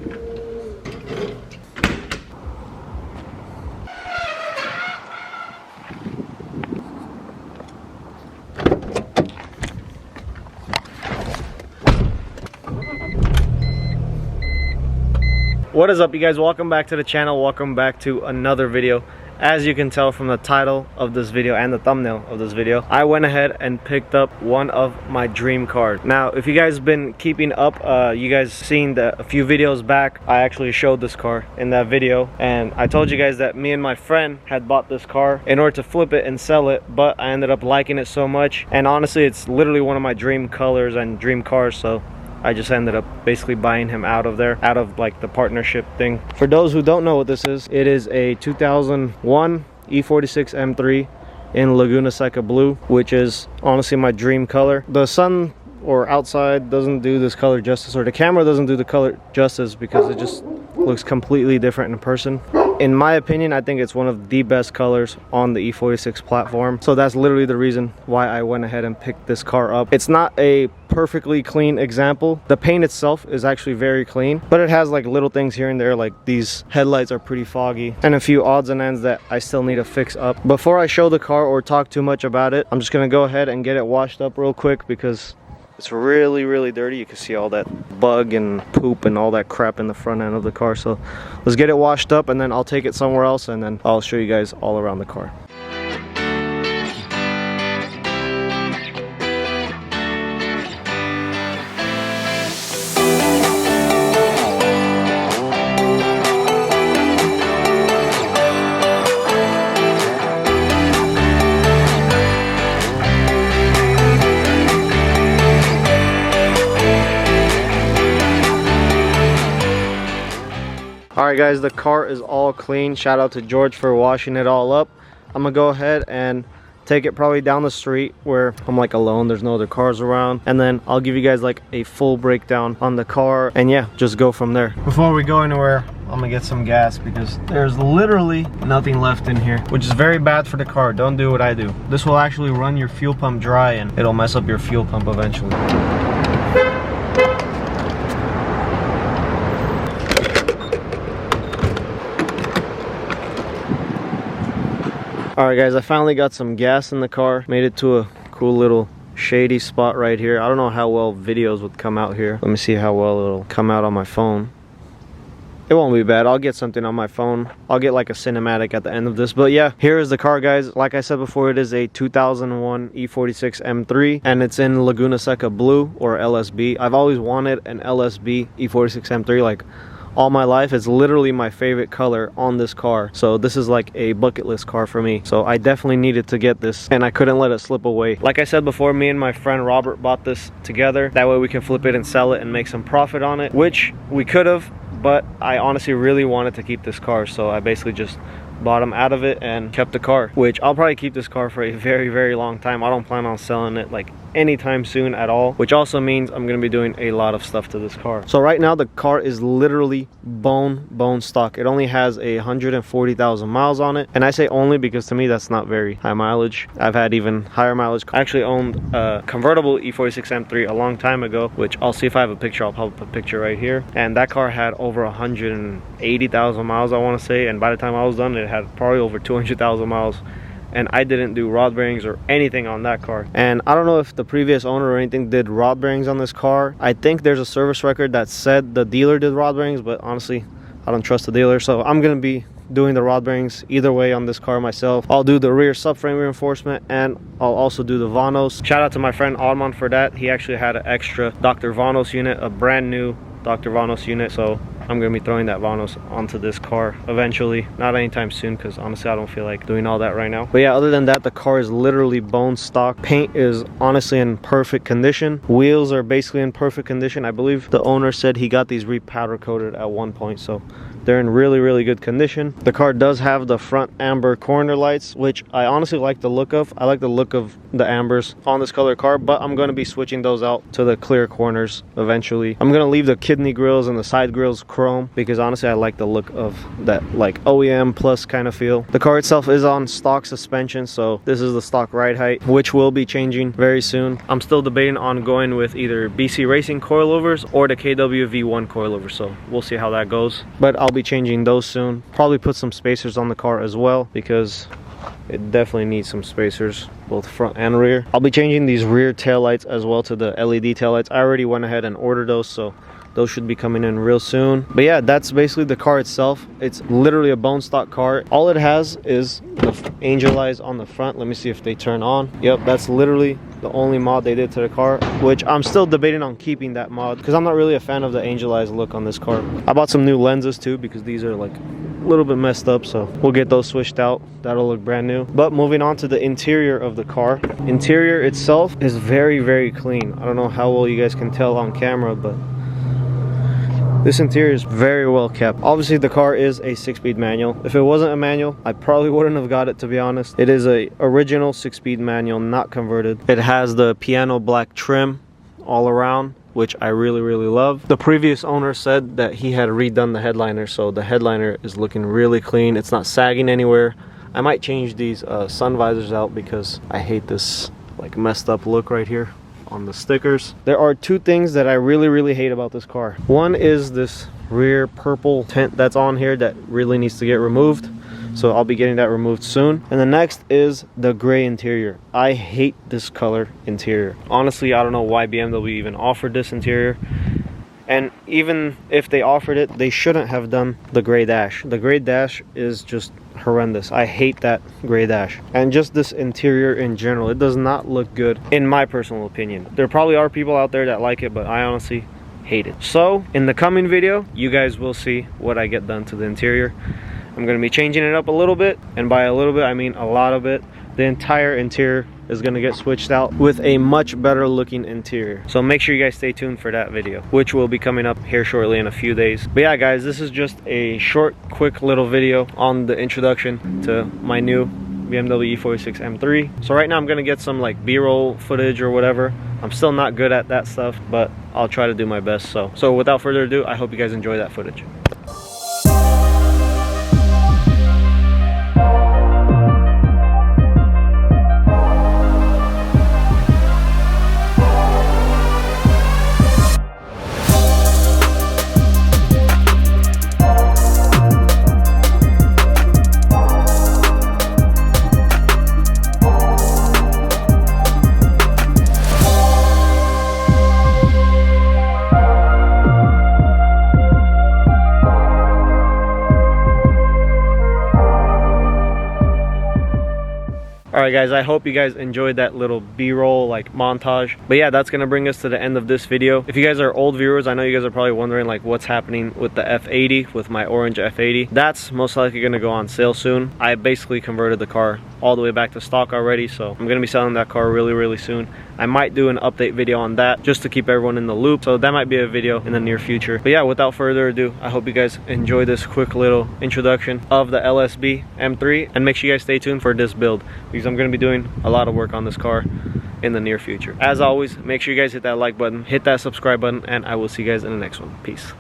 What is up, you guys? Welcome back to the channel. Welcome back to another video. As you can tell from the title of this video and the thumbnail of this video, I went ahead and picked up one of my dream cars. Now, if you guys been keeping up, you guys seen that a few videos back, I actually showed this car in that video, and I told you guys that me and my friend had bought this car in order to flip it and sell it, but I ended up liking it so much, and honestly, it's literally one of my dream colors and dream cars, so I just ended up basically buying him out of there, out of like the partnership thing. For those who don't know what this is, it is a 2001 E46 M3 in Laguna Seca blue, which is honestly my dream color. The sun or outside doesn't do this color justice, or the camera doesn't do the color justice, because it just looks completely different in person. In my opinion, I think it's one of the best colors on the E46 platform. So that's literally the reason why I went ahead and picked this car up. It's not a perfectly clean example. The paint itself is actually very clean, but it has like little things here and there, like these headlights are pretty foggy and a few odds and ends that I still need to fix up. Before I show the car or talk too much about it, I'm just gonna go ahead and get it washed up real quick, because it's really dirty. You can see all that bug and poop and all that crap in the front end of the car. So let's get it washed up, and then I'll take it somewhere else, and then I'll show you guys all around the car. Alright guys, the car is all clean. Shout out to George for washing it all up. I'm gonna go ahead and take it probably down the street where I'm like alone, there's no other cars around, and then I'll give you guys like a full breakdown on the car, and yeah, just go from there. Before we go anywhere, I'm gonna get some gas, because there's literally nothing left in here, which is very bad for the car. Don't do what I do. This will actually run your fuel pump dry, and it'll mess up your fuel pump eventually. Alright guys, I finally got some gas in the car. Made it to a cool little shady spot right here. I don't know how well videos would come out here. Let me see how well it'll come out on my phone. It won't be bad. I'll get something on my phone. I'll get like a cinematic at the end of this. But yeah, here is the car, guys. Like I said before, it is a 2001 E46 M3, and it's in Laguna Seca blue, or LSB. I've always wanted an LSB E46 M3 like all my life. It's literally my favorite color on this car, so this is like a bucket list car for me. So I definitely needed to get this, and I couldn't let it slip away. Like I said before, me and my friend Robert bought this together. That way we can flip it and sell it and make some profit on it, which we could have, but I honestly really wanted to keep this car, so I basically just bought him out of it and kept the car, which I'll probably keep this car for a very long time. I don't plan on selling it like anytime soon at all, which also means I'm gonna be doing a lot of stuff to this car. So right now the car is literally bone stock. It only has 140,000 miles on it, and I say only because to me that's not very high mileage. I've had even higher mileage. I actually owned a convertible E46 M3 a long time ago, which I'll see if I have a picture. I'll probably put a picture right here, and that car had over 180,000 miles, I want to say, and by the time I was done it had probably over 200,000 miles. And I didn't do rod bearings or anything on that car. And I don't know if the previous owner or anything did rod bearings on this car. I think there's a service record that said the dealer did rod bearings, but honestly I don't trust the dealer, so I'm gonna be doing the rod bearings either way on this car myself. I'll do the rear subframe reinforcement, and I'll also do the Vanos. Shout out to my friend Armand for that. He actually had an extra Dr. Vanos unit, a brand new Dr. Vanos unit, so I'm gonna be throwing that Vanos onto this car eventually. Not anytime soon, because honestly I don't feel like doing all that right now. But yeah, other than that, the car is literally bone stock. Paint is honestly in perfect condition. Wheels are basically in perfect condition. I believe the owner said he got these repowder coated at one point, so They're in really good condition. The car does have the front amber corner lights, which I honestly like the look of. I like the look of the ambers on this color car, but I'm going to be switching those out to the clear corners eventually. I'm going to leave the kidney grills and the side grills chrome because honestly I like the look of that like OEM plus kind of feel. The car itself is on stock suspension, so this is the stock ride height, which will be changing very soon. I'm still debating on going with either BC Racing coilovers or the KW V1 coilovers, so we'll see how that goes. But I'll be changing those soon. Probably put some spacers on the car as well because it definitely needs some spacers, both front and rear. I'll be changing these rear taillights as well to the LED taillights. I already went ahead and ordered those, so those should be coming in real soon. But yeah, that's basically the car itself. It's literally a bone stock car. All it has is the angel eyes on the front. Let me see if they turn on. Yep, that's literally the only mod they did to the car, which I'm still debating on keeping that mod because I'm not really a fan of the angel eyes look on this car. I bought some new lenses too because these are like a little bit messed up, so we'll get those switched out. That'll look brand new. But moving on to the interior of the car. Interior itself is very clean. I don't know how well you guys can tell on camera, but this interior is very well kept. Obviously the car is a 6-speed manual. If it wasn't a manual, I probably wouldn't have got it, to be honest. It is a original 6-speed manual, not converted. It has the piano black trim all around, which I really love. The previous owner said that he had redone the headliner, so the headliner is looking really clean. It's not sagging anywhere. I might change these sun visors out because I hate this like messed up look right here on the stickers. There are two things that I really hate about this car. One is this rear purple tint that's on here that really needs to get removed, so I'll be getting that removed soon. And the next is the gray interior. I hate this color interior. Honestly, I don't know why BMW even offered this interior, and even if they offered it, they shouldn't have done the gray dash. The gray dash is just horrendous. I hate that gray dash, and just this interior in general, it does not look good in my personal opinion. There probably are people out there that like it, but I honestly hate it. So in the coming video, you guys will see what I get done to the interior. I'm going to be changing it up a little bit, and by a little bit I mean a lot of it. The entire interior is going to get switched out with a much better looking interior, so make sure you guys stay tuned for that video, which will be coming up here shortly in a few days. But yeah guys, this is just a short quick little video on the introduction to my new BMW E46 M3. So right now I'm going to get some like B-roll footage or whatever. I'm still not good at that stuff, but I'll try to do my best. So without further ado, I hope you guys enjoy that footage. Alright guys, I hope you guys enjoyed that little B-roll like montage. But yeah, that's gonna bring us to the end of this video. If you guys are old viewers, I know you guys are probably wondering like what's happening with the F80, with my orange F80. That's most likely gonna go on sale soon. I basically converted the car all the way back to stock already, so I'm gonna be selling that car really soon. I might do an update video on that just to keep everyone in the loop, so that might be a video in the near future. But yeah, without further ado, I hope you guys enjoy this quick little introduction of the LSB M3, and make sure you guys stay tuned for this build because I'm going to be doing a lot of work on this car in the near future. As always, make sure you guys hit that like button, hit that subscribe button, and I will see you guys in the next one. Peace.